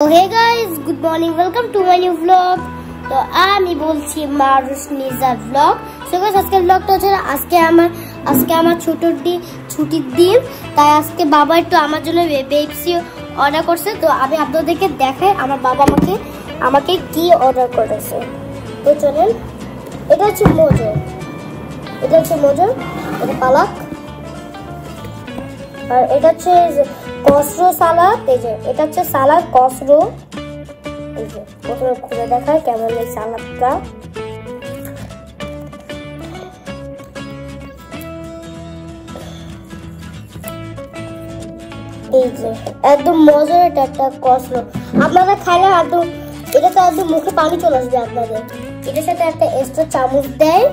Hey guys, good morning. Welcome to my new vlog. তো আমি বলছি মারুশনিজা vlog. So guys, আজকের vlogটা হচ্ছে আজকে আমার ছুটির দিন, তাই আজকে বাবা একটু আমার জন্য বেবসি অর্ডার করছে। তো আমি আপনাদেরকে দেখাই আমার বাবা আমাকে কি অর্ডার করেছে। তো চলেন, এটা হচ্ছে মোজো, এটা পালাক, আর এটা হচ্ছে কসরো সালাদ। এই যে এটা হচ্ছে সালাদ কসরো। এই যে প্রথমে খুলে দেখায় কেমন এই সালাদটা। এই যে একদম মজার একটা কসরো, আপনারা খাইলে একদম এটা তো একদম মুখে পানি চলে আসবে আপনাদের। এটার সাথে একটা এক্সট্রা চামচ দেয়।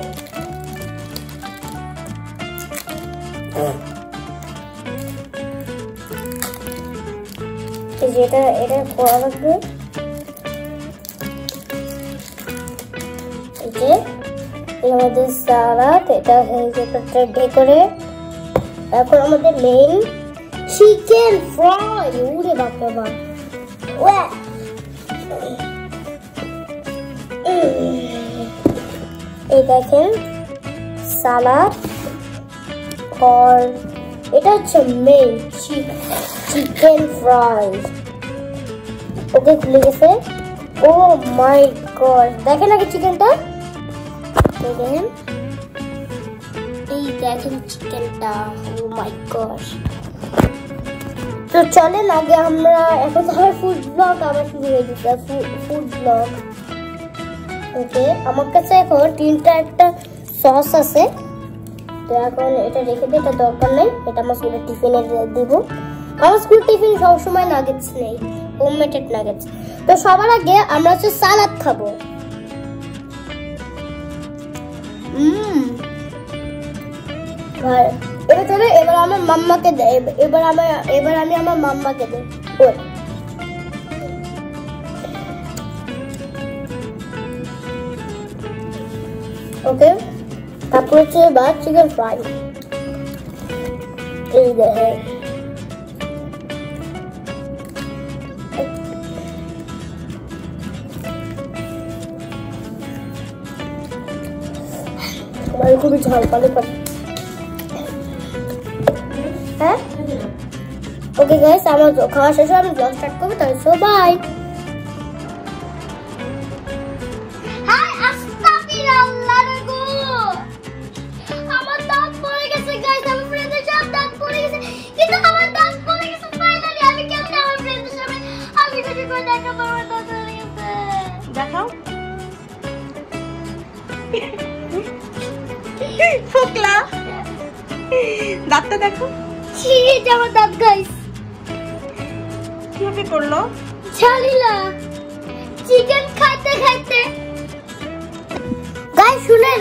এটা করা লাগবে। এই যে আমাদের সালাদ, এটা রেডি করে এখন আমাদের মেইন চিকেন ফ্রাই। উরে বাপরে বাপ, এই দেখেন সালাদ, আর এটা হচ্ছে মেইন চিকেন ফ্রাই। ওকে খুলে গেছে। ও মাই গড, দেখেন আগে চিকেনটা, দেখেন চিকেনটা। ও মাই গড। তো চলেন আগে আমরা এখন আমার ফুড ব্লগ আবার শুরু হয়ে গেছে। Food blog. ওকে, আমার কাছে এখন একটা সস আছে। তো এখন এটা রেখে দিই, এটা দরকার নেই। এটা আমার স্কুলের টিফিনে দিব। আমার স্কুল টিফিন সবসময় নাগেটস নেই, হোমমেড নাগেটস। তো সবার আগে আমরা হচ্ছে সালাদ খাবো। এবার আমার মাম্মাকে দে। এবার আমি আমার মাম্মাকে দেই। ওকে, তারপর হচ্ছে এবার চিকেন ফ্রাই। এই দেখেন খুবই ঝাল পালে পারে। হ্যাঁ, ওকে গাইস, আমার খাওয়া শেষ হয়ে আমি ব্লগ স্টার্ট করবো। তাহলে সো বাই। আমার দাঁত পড়ে গেছে গাইস, আমার ফ্রেন্ডের সব দাঁত পড়ে গেছে, কিন্তু আমার দাঁত পড়ে গেছে ফাইনালি। আমি কেমনে আমার ফ্রেন্ডের সামনে আমি কিছু করে দেখাবো আমার দাঁত পড়ে গেছে। দেখাও ফোকলা, দাঁতটা দেখো। ছি, আমার দাঁত গাইস কিভাবে করলো ছালিলা চিকেন খাইতে খাইতে। গাইস শুনেন,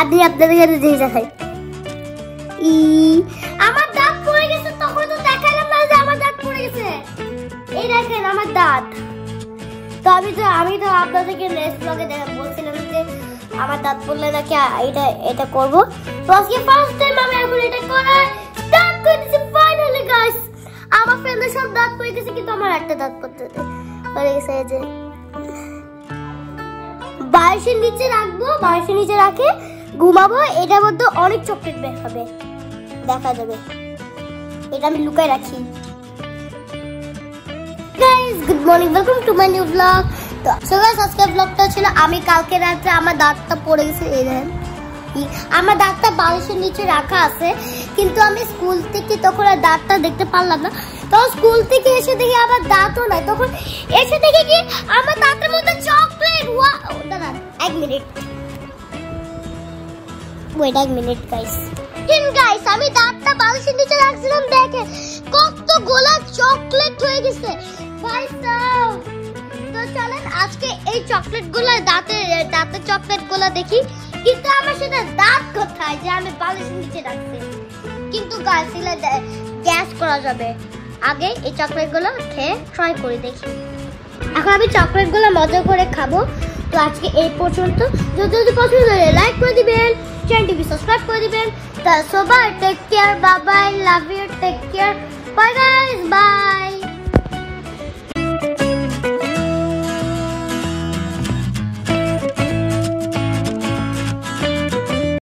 আমি আপনাদের কাছে জিনিস দেখাই। আমার দাঁত পড়ে গেছে, তখন তো দেখালাম না যে আমার দাঁত পড়ে গেছে। এই দেখেন আমার দাঁত। তো আমি তো আপনাদেরকে নেক্সট ব্লগে বলছিলাম যে আমার দাঁত পড়লে নাকি এটা করবো। তো আজকে ফার্স্ট টাইম আমি এখন এটা করার স্টার্ট করেছি ফাইনালি গাইস। আমার ফ্রেন্ডের সব দাঁত পড়ে গেছে, কিন্তু আমার একটা দাঁত পড়ে গেছে। এই যে বালিশের নিচে রাখবো, বালিশের নিচে রাখে ঘুমাবো। এটার মধ্যে অনেক চকলেট বের হবে, দেখা যাবে। এটা আমি লুকায় রাখি। Guys good morning, welcome to my new blog. তো সো গাইস, আজকের ব্লগটা ছিল আমি কালকে রাতে আমার দাঁতটা পড়ে গেছে। এই দেখেন আমার দাঁতটা বালিশের নিচে রাখা আছে, কিন্তু আমি স্কুল থেকে তখন আর দাঁতটা দেখতে পারলাম না। তো স্কুল থেকে এসে দেখি আমার দাঁতও নাই। তখন এসে দেখি কি আমার দাঁতের মধ্যে চকলেট। দাঁড়ান এক মিনিট গাইস। আমি দাঁতটা বালিশের নিচে রাখছিলাম, দেখেন কতগুলো চকলেট হয়ে গেছে ভাই সাহেব। তো চলেন আজকে এই চকলেট গুলো দাঁতের চকলেট গুলো দেখি। কিন্তু আমার সেটা দাঁত কোথায় যে আমি বালিশের নিচে রাখছি। কিন্তু গাইস গ্যাস করা যাবে। আগে এই চকলেট গুলো খেয়ে ট্রাই করে দেখি। এখন আমি চকলেট গুলো মজা করে খাবো। তো আজকে এই পর্যন্ত। যদি পছন্দ হলে লাইক করে দিবেন, চ্যানেলটি সাবস্ক্রাইব করে দিবেন। So bye, take care, bye bye, love you, take care, bye guys, bye.